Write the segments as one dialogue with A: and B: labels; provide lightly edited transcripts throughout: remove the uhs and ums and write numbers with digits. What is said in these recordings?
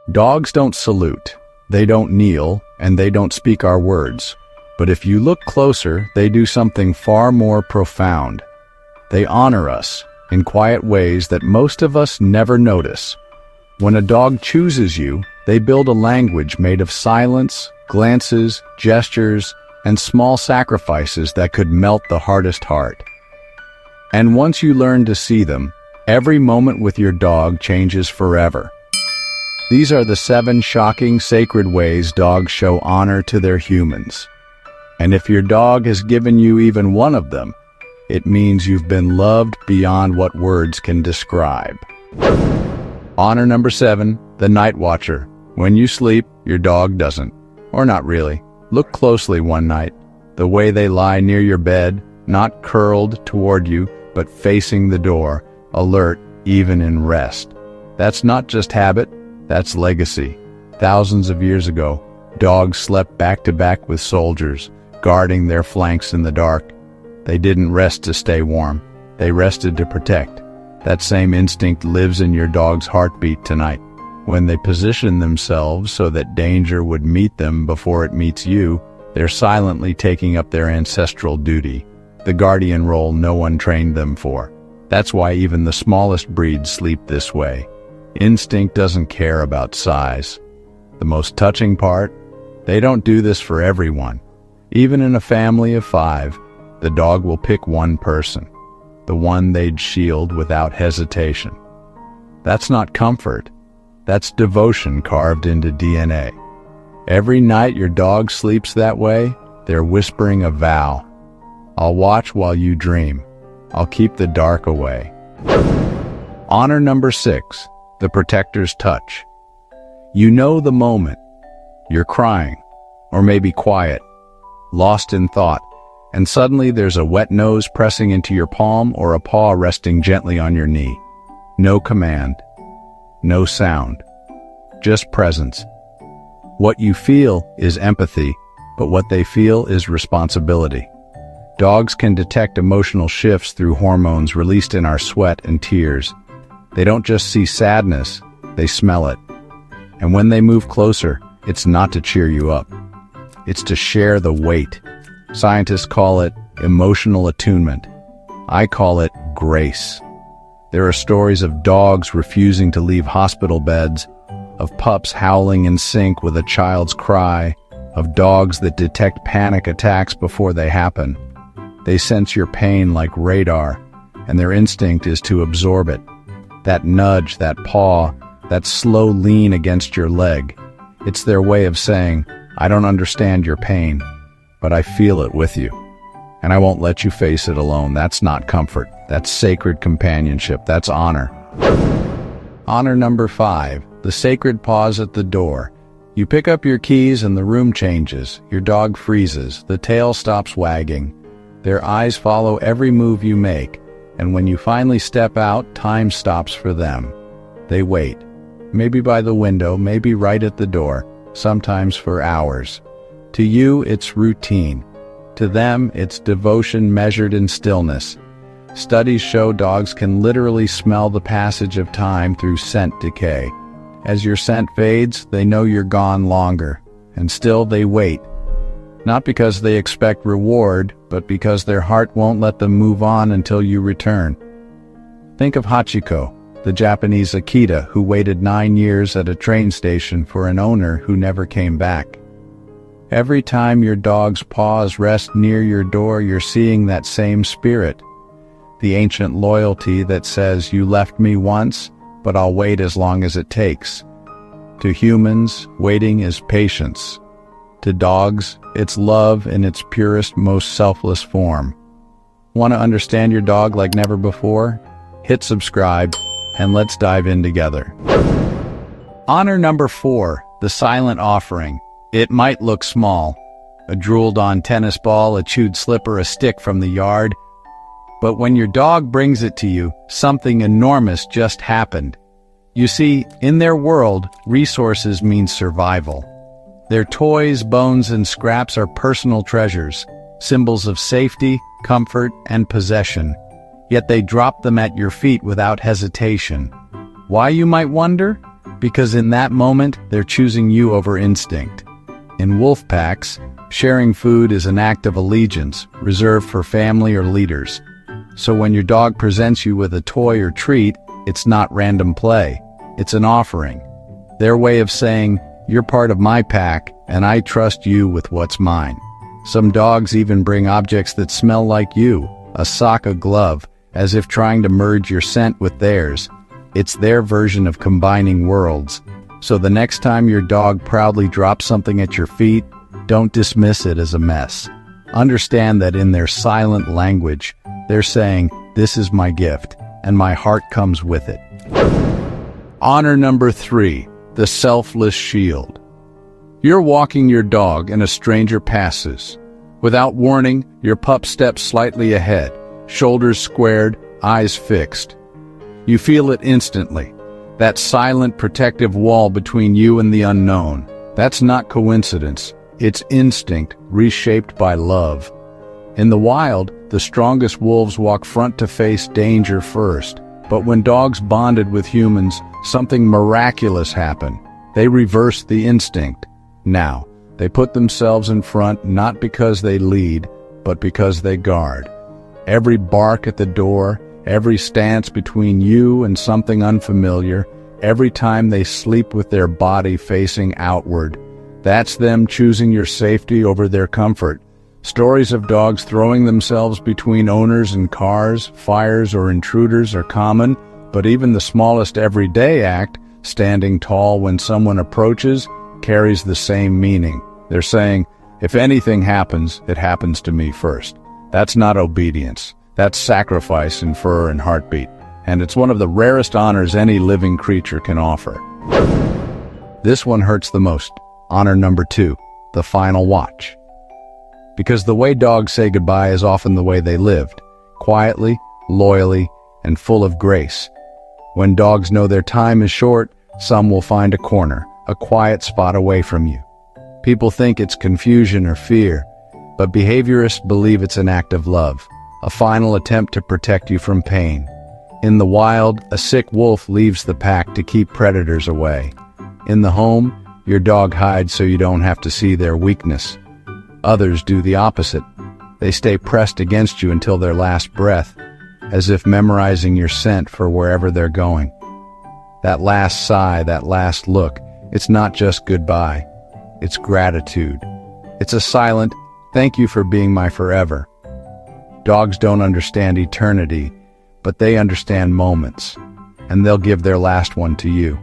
A: Dogs don't salute, they don't kneel, and they don't speak our words. But if you look closer, they do something far more profound. They honor us in quiet ways that most of us never notice. When a dog chooses you, they build a language made of silence, glances, gestures, and small sacrifices that could melt the hardest heart. And once you learn to see them, every moment with your dog changes forever. These are the 7 shocking, sacred ways dogs show honor to their humans. And if your dog has given you even one of them, it means you've been loved beyond what words can describe. Honor number 7, the night watcher. When you sleep, your dog doesn't. Or not really. Look closely one night. The way they lie near your bed, not curled toward you, but facing the door, alert even in rest. That's not just habit, that's legacy. Thousands of years ago, dogs slept back to back with soldiers, guarding their flanks in the dark. They didn't rest to stay warm. They rested to protect. That same instinct lives in your dog's heartbeat tonight. When they position themselves so that danger would meet them before it meets you, they're silently taking up their ancestral duty, the guardian role no one trained them for. That's why even the smallest breeds sleep this way. Instinct doesn't care about size. The most touching part, they don't do this for everyone. Even in a family of 5, the dog will pick one person, the one they'd shield without hesitation. That's not comfort. That's devotion carved into DNA. Every night your dog sleeps that way, they're whispering a vow. I'll watch while you dream. I'll keep the dark away. Honor number 6, the protector's touch. You know the moment. You're crying, or maybe quiet, lost in thought, and suddenly there's a wet nose pressing into your palm or a paw resting gently on your knee. No command, no sound, just presence. What you feel is empathy, but what they feel is responsibility. Dogs can detect emotional shifts through hormones released in our sweat and tears. They don't just see sadness, they smell it. And when they move closer, it's not to cheer you up. It's to share the weight. Scientists call it emotional attunement. I call it grace. There are stories of dogs refusing to leave hospital beds, of pups howling in sync with a child's cry, of dogs that detect panic attacks before they happen. They sense your pain like radar, and their instinct is to absorb it. That nudge, that paw, that slow lean against your leg. It's their way of saying, I don't understand your pain, but I feel it with you. And I won't let you face it alone. That's not comfort. That's sacred companionship. That's honor. Honor number 5, the sacred pause at the door. You pick up your keys and the room changes. Your dog freezes. The tail stops wagging. Their eyes follow every move you make. And when you finally step out, time stops for them. They wait. Maybe by the window, maybe right at the door, sometimes for hours. To you, it's routine. To them, it's devotion measured in stillness. Studies show dogs can literally smell the passage of time through scent decay. As your scent fades, they know you're gone longer, and still they wait. Not because they expect reward, but because their heart won't let them move on until you return. Think of Hachiko, the Japanese Akita who waited 9 years at a train station for an owner who never came back. Every time your dog's paws rest near your door, you're seeing that same spirit. The ancient loyalty that says, you left me once, but I'll wait as long as it takes. To humans, waiting is patience. To dogs, it's love in its purest, most selfless form. Want to understand your dog like never before? Hit subscribe, and let's dive in together. Honor number 4, the silent offering. It might look small. A drooled-on tennis ball, a chewed slipper, a stick from the yard. But when your dog brings it to you, something enormous just happened. You see, in their world, resources mean survival. Their toys, bones, and scraps are personal treasures, symbols of safety, comfort, and possession. Yet they drop them at your feet without hesitation. Why, you might wonder? because in that moment, they're choosing you over instinct. In wolf packs, sharing food is an act of allegiance, reserved for family or leaders. So when your dog presents you with a toy or treat, it's not random play. It's an offering. Their way of saying, "You're part of my pack, and I trust you with what's mine." Some dogs even bring objects that smell like you, a sock, a glove, as if trying to merge your scent with theirs. It's their version of combining worlds. So the next time your dog proudly drops something at your feet, don't dismiss it as a mess. Understand that in their silent language, they're saying, "This is my gift, and my heart comes with it." Honor number 3, the selfless shield. You're walking your dog and a stranger passes. Without warning, your pup steps slightly ahead, shoulders squared, eyes fixed. You feel it instantly, that silent protective wall between you and the unknown. That's not coincidence, it's instinct reshaped by love. In the wild, the strongest wolves walk front to face danger first. But when dogs bonded with humans, something miraculous happened. They reversed the instinct. Now, they put themselves in front not because they lead, but because they guard. Every bark at the door, every stance between you and something unfamiliar, every time they sleep with their body facing outward, that's them choosing your safety over their comfort. Stories of dogs throwing themselves between owners and cars, fires, or intruders are common, but even the smallest everyday act, standing tall when someone approaches, carries the same meaning. They're saying, "If anything happens, it happens to me first." That's not obedience. That's sacrifice in fur and heartbeat. And it's one of the rarest honors any living creature can offer. This one hurts the most. Honor number 2, the final watch. Because the way dogs say goodbye is often the way they lived, quietly, loyally, and full of grace. When dogs know their time is short, some will find a corner, a quiet spot away from you. People think it's confusion or fear, but behaviorists believe it's an act of love, a final attempt to protect you from pain. In the wild, a sick wolf leaves the pack to keep predators away. In the home, your dog hides so you don't have to see their weakness. Others do the opposite. They stay pressed against you until their last breath, as if memorizing your scent for wherever they're going. That last sigh, that last look, it's not just goodbye. It's gratitude. It's a silent, "Thank you for being my forever." Dogs don't understand eternity, but they understand moments, and they'll give their last one to you.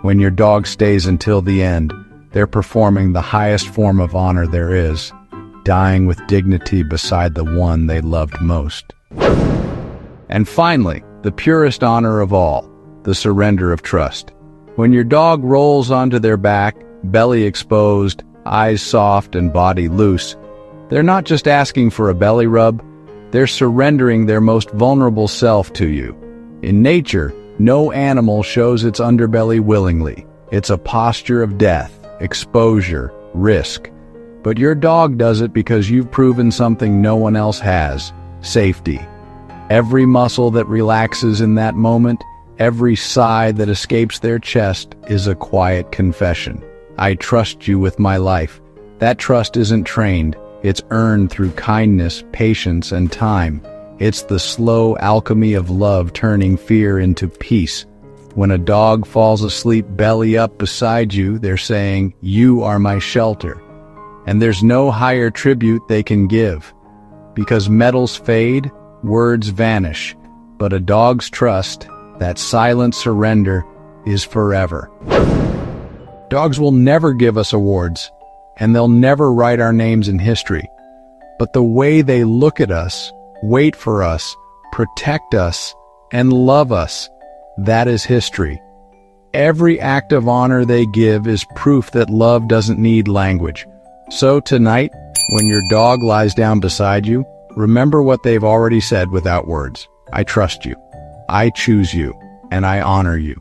A: When your dog stays until the end, they're performing the highest form of honor there is, dying with dignity beside the one they loved most. And finally, the purest honor of all, the surrender of trust. When your dog rolls onto their back, belly exposed, eyes soft and body loose, they're not just asking for a belly rub, they're surrendering their most vulnerable self to you. In nature, no animal shows its underbelly willingly. It's a posture of death, exposure, risk. But your dog does it because you've proven something no one else has: safety. Every muscle that relaxes in that moment, every sigh that escapes their chest is a quiet confession. I trust you with my life. That trust isn't trained. It's earned through kindness, patience, and time. It's the slow alchemy of love turning fear into peace. When a dog falls asleep belly up beside you, they're saying, "You are my shelter." And there's no higher tribute they can give. Because medals fade, words vanish. But a dog's trust, that silent surrender, is forever. Dogs will never give us awards, and they'll never write our names in history. But the way they look at us, wait for us, protect us, and love us, that is history. Every act of honor they give is proof that love doesn't need language. So tonight, when your dog lies down beside you, remember what they've already said without words. I trust you, I choose you, and I honor you.